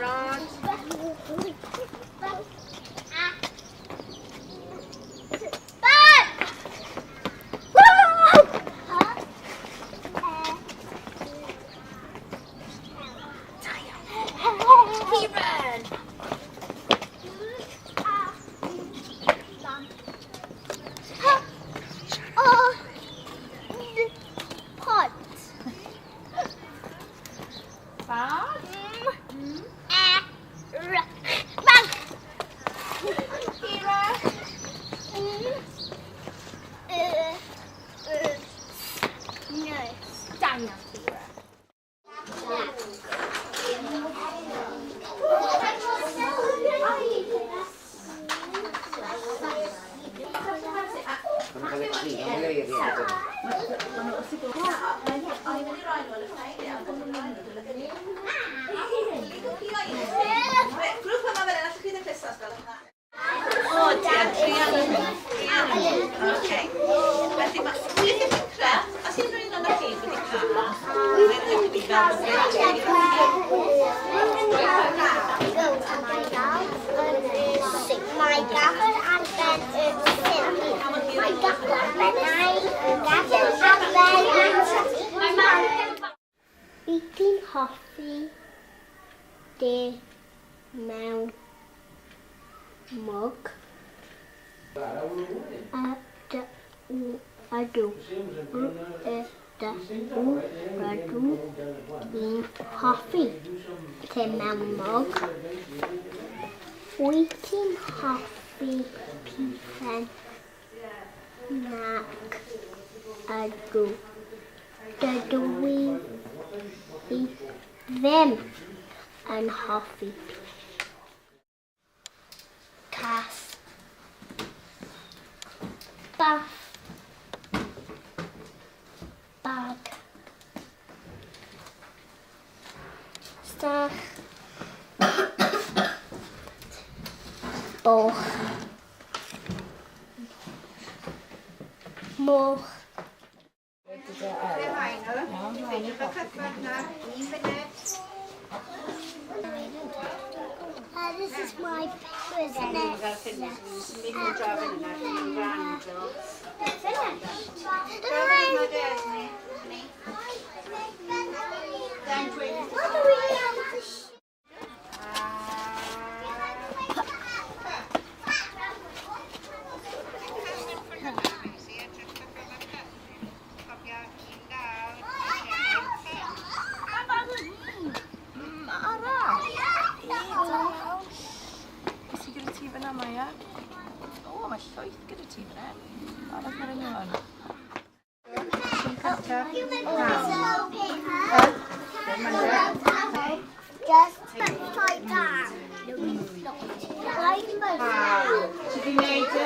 barod. Eating hoffi de mewn mug ydw i'n hoffi te mewn mug. Wyt ti'n hoffi piffen? Nac ydw. Dydw i ddim yn hoffi. Cas. Bath. Bag. Stach. Boch. Moch. This is my paper, isn't it? Mae llwyth gyda ti fan hyn. Arall na'r un hwn. Just like that. Like Ti di wneud e?